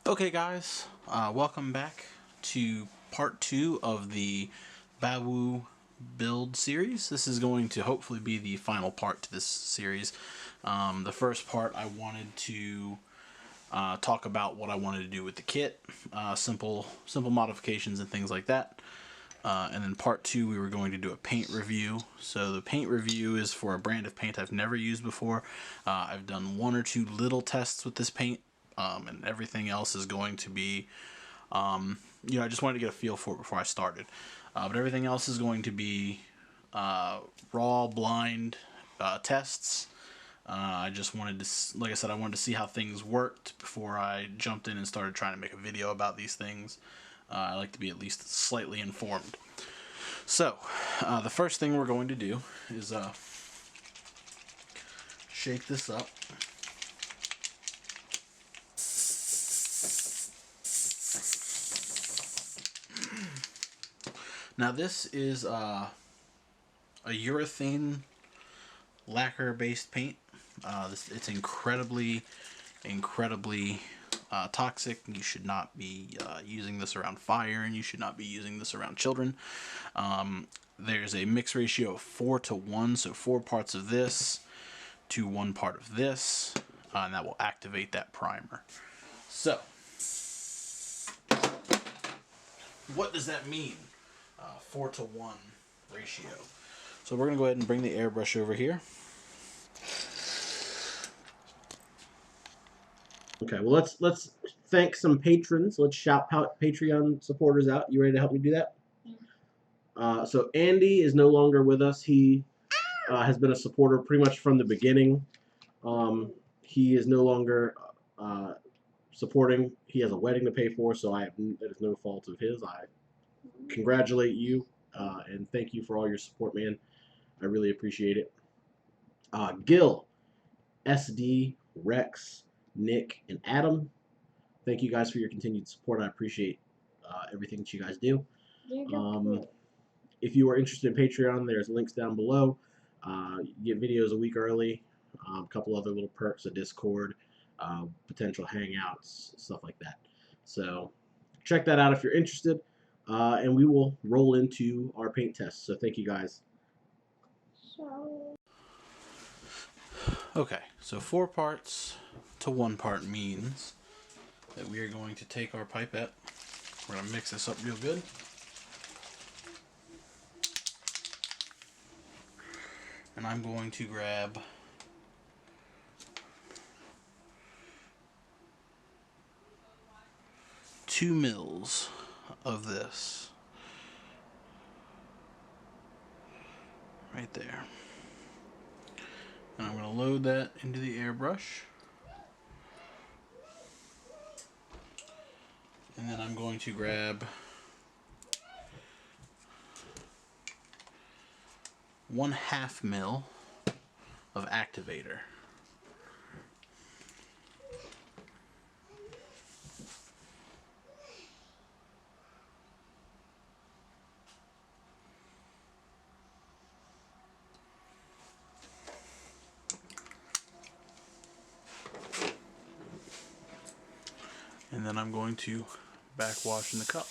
Okay guys, welcome back to part 2 of the Bawoo build series. This is going to hopefully be the final part to this series. The first part I wanted to talk about what I wanted to do with the kit, simple modifications and things like that. And then part 2 we were going to do a paint review. So the paint review is for a brand of paint I've never used before. I've done one or two little tests with this paint. And everything else is going to be, I just wanted to get a feel for it before I started. But everything else is going to be raw, blind tests. I just wanted to, like I said, I wanted to see how things worked before I jumped in and started trying to make a video about these things. I like to be at least slightly informed. So, the first thing we're going to do is shake this up. Now this is a urethane lacquer-based paint. It's incredibly toxic. You should not be using this around fire, and you should not be using this around children. There's a mix ratio of 4 to 1, so 4 parts of this to 1 part of this, and that will activate that primer. So, what does that mean? 4 to 1 ratio. So we're going to go ahead and bring the airbrush over here. Okay, well let's thank some patrons. Let's shout Patreon supporters out. You ready to help me do that? So Andy is no longer with us. He has been a supporter pretty much from the beginning. He is no longer supporting. He has a wedding to pay for, so that is no fault of his. I congratulate you and thank you for all your support, man. I really appreciate it. Gil, SD, Rex, Nick, and Adam, thank you guys for your continued support. I appreciate everything that you guys do. If you are interested in Patreon, there's links down below. You get videos a week early, a couple other little perks, a Discord, potential hangouts, stuff like that. So check that out if you're interested. And we will roll into our paint test. So thank you guys. Okay, so 4 parts to 1 part means that we are going to take our pipette. We're going to mix this up real good. And I'm going to grab two mils of this right there, and I'm going to load that into the airbrush, and then I'm going to grab 1/2 mil of activator. And then I'm going to backwash in the cup.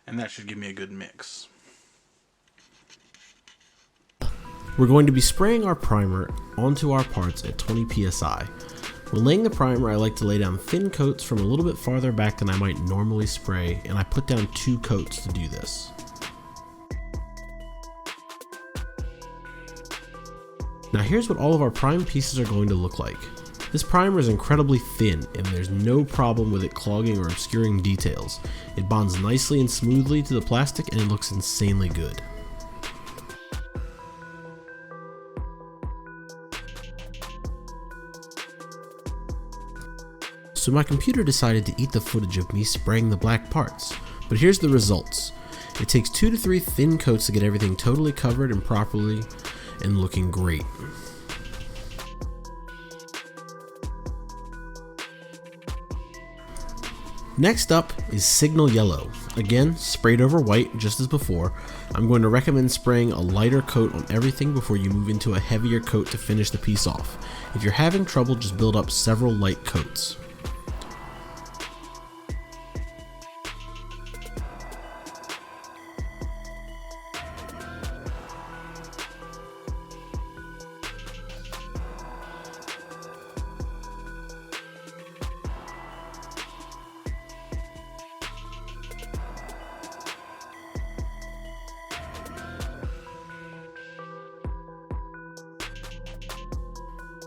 And that should give me a good mix. We're going to be spraying our primer onto our parts at 20 psi. When laying the primer, I like to lay down thin coats from a little bit farther back than I might normally spray, and I put down 2 coats to do this. Now here's what all of our prime pieces are going to look like. This primer is incredibly thin, and there's no problem with it clogging or obscuring details. It bonds nicely and smoothly to the plastic, and it looks insanely good. So my computer decided to eat the footage of me spraying the black parts, but here's the results. It takes 2 to 3 thin coats to get everything totally covered and properly and looking great. Next up is Signal Yellow, Again, sprayed over white, just as before. I'm going to recommend spraying a lighter coat on everything before you move into a heavier coat to finish the piece off. If you're having trouble, just build up several light coats.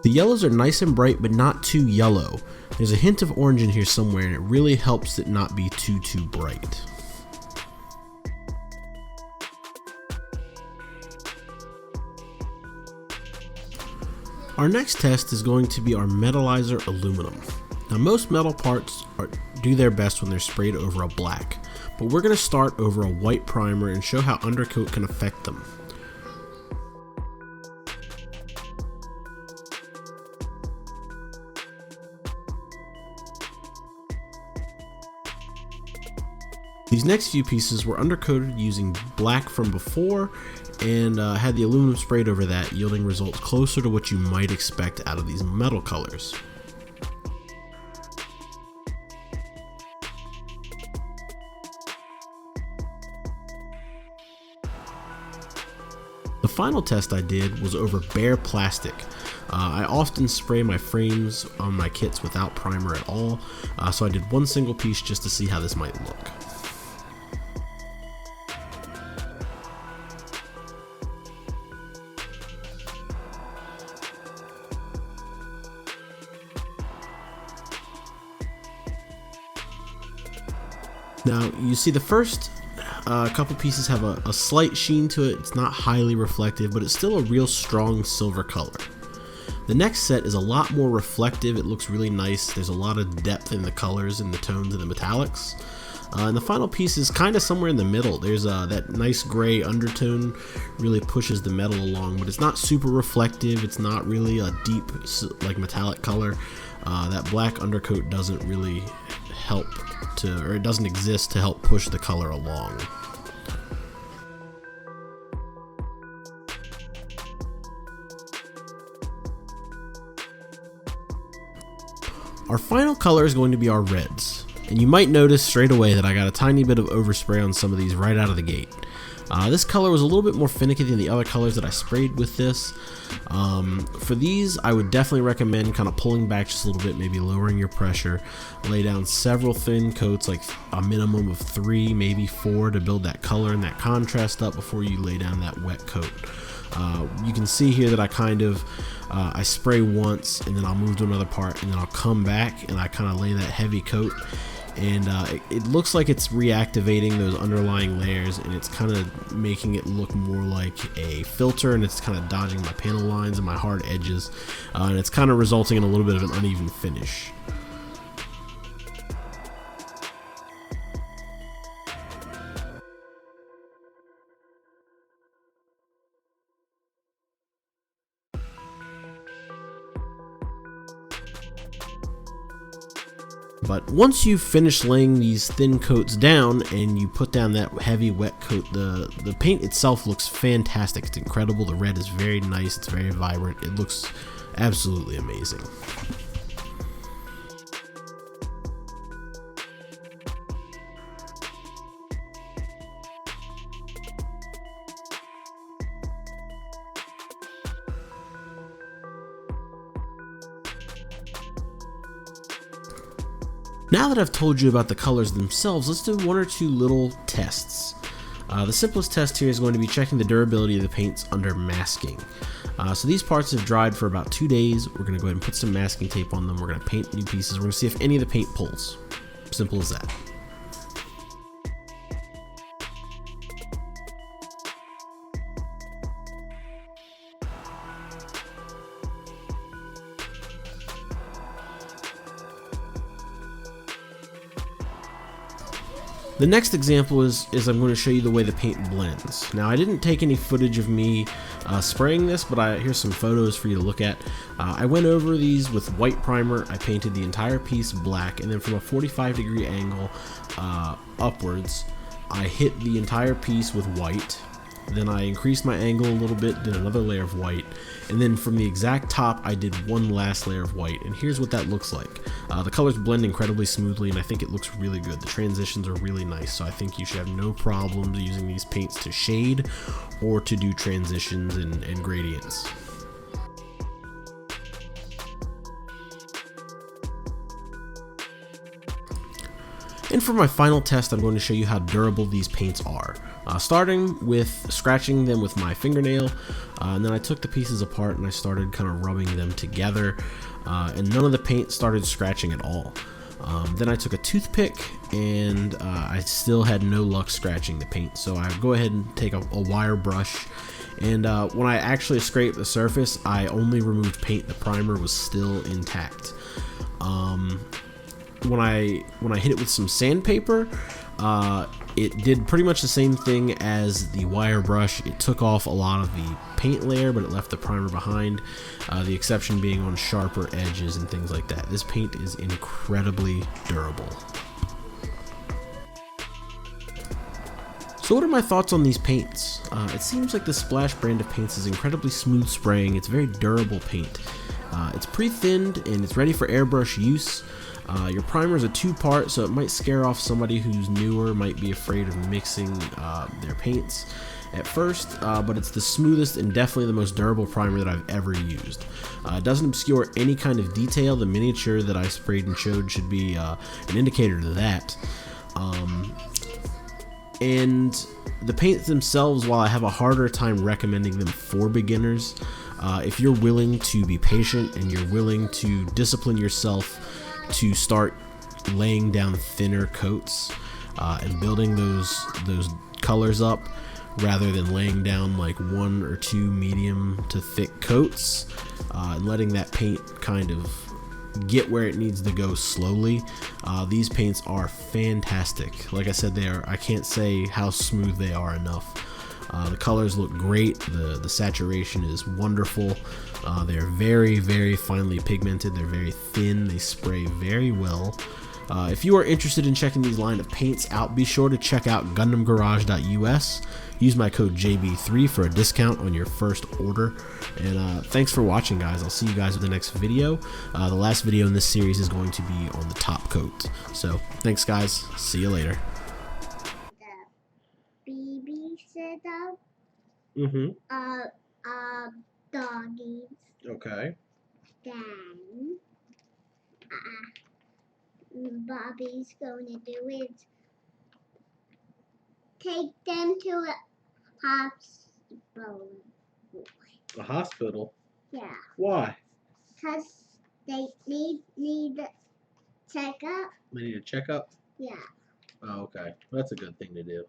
The yellows are nice and bright, but not too yellow. There's a hint of orange in here somewhere, and it really helps it not be too bright. Our next test is going to be our metallizer aluminum. Now, most metal parts do their best when they're sprayed over a black, but we're going to start over a white primer and show how undercoat can affect them. These next few pieces were undercoated using black from before and had the aluminum sprayed over that, yielding results closer to what you might expect out of these metal colors. The final test I did was over bare plastic. I often spray my frames on my kits without primer at all, so I did one single piece just to see how this might look. Now, you see the first couple pieces have a slight sheen to it. It's not highly reflective, but it's still a real strong silver color. The next set is a lot more reflective. It looks really nice. There's a lot of depth in the colors and the tones and the metallics. And the final piece is kind of somewhere in the middle. There's that nice gray undertone, really pushes the metal along, but it's not super reflective. It's not really a deep, like, metallic color. That black undercoat doesn't really help to, or it doesn't exist to help push the color along. Our final color is going to be our reds, and you might notice straight away that I got a tiny bit of overspray on some of these right out of the gate. This color was a little bit more finicky than the other colors that I sprayed with this. For these, I would definitely recommend kind of pulling back just a little bit, maybe lowering your pressure, lay down several thin coats, like a minimum of 3, maybe 4, to build that color and that contrast up before you lay down that wet coat. You can see here that I kind of I spray once and then I'll move to another part and then I'll come back and I kind of lay that heavy coat, and it looks like it's reactivating those underlying layers, and it's kind of making it look more like a filter, and it's kind of dodging my panel lines and my hard edges, and it's kind of resulting in a little bit of an uneven finish. But once you finish laying these thin coats down and you put down that heavy wet coat, the paint itself looks fantastic. It's incredible. The red is very nice. It's very vibrant. It looks absolutely amazing. Now that I've told you about the colors themselves, let's do one or two little tests. The simplest test here is going to be checking the durability of the paints under masking. So these parts have dried for about 2 days. We're going to go ahead and put some masking tape on them. We're going to paint new pieces. We're going to see if any of the paint pulls. Simple as that. The next example is I'm going to show you the way the paint blends. Now, I didn't take any footage of me spraying this, but here's some photos for you to look at. I went over these with white primer. I painted the entire piece black, and then from a 45-degree angle upwards, I hit the entire piece with white. Then I increased my angle a little bit, did another layer of white, and then from the exact top I did one last layer of white, and here's what that looks like. The colors blend incredibly smoothly, and I think it looks really good. The transitions are really nice, so I think you should have no problems using these paints to shade or to do transitions and gradients. And for my final test, I'm going to show you how durable these paints are. Starting with scratching them with my fingernail, and then I took the pieces apart and I started kind of rubbing them together, and none of the paint started scratching at all. Then I took a toothpick and I still had no luck scratching the paint, so I go ahead and take a wire brush, and when I actually scraped the surface, I only removed paint. The primer was still intact. When I hit it with some sandpaper, it did pretty much the same thing as the wire brush. It took off a lot of the paint layer, but it left the primer behind, the exception being on sharper edges and things like that. This paint is incredibly durable. So what are my thoughts on these paints? It seems like the Splash brand of paints is incredibly smooth spraying. It's very durable paint. It's pre-thinned and it's ready for airbrush use. Your primer is a two-part, so it might scare off somebody who's newer, might be afraid of mixing their paints at first, but it's the smoothest and definitely the most durable primer that I've ever used. It doesn't obscure any kind of detail. The miniature that I sprayed and showed should be an indicator to that. And the paints themselves, while I have a harder time recommending them for beginners, if you're willing to be patient and you're willing to discipline yourself to start laying down thinner coats and building those colors up rather than laying down like one or two medium to thick coats and letting that paint kind of get where it needs to go slowly, these paints are fantastic. Like I said, I can't say how smooth they are enough. The colors look great. The saturation is wonderful. They're very, very finely pigmented. They're very thin. They spray very well. If you are interested in checking these line of paints out, be sure to check out GundamGarage.us. Use my code JB3 for a discount on your first order. And thanks for watching, guys. I'll see you guys with the next video. The last video in this series is going to be on the top coat. So thanks, guys. See you later. Mm-hmm. Doggies. Okay. Then, Bobby's going to do is take them to a hospital. A hospital? Yeah. Why? Because they need a checkup. They need a checkup? Yeah. Oh, okay. That's a good thing to do.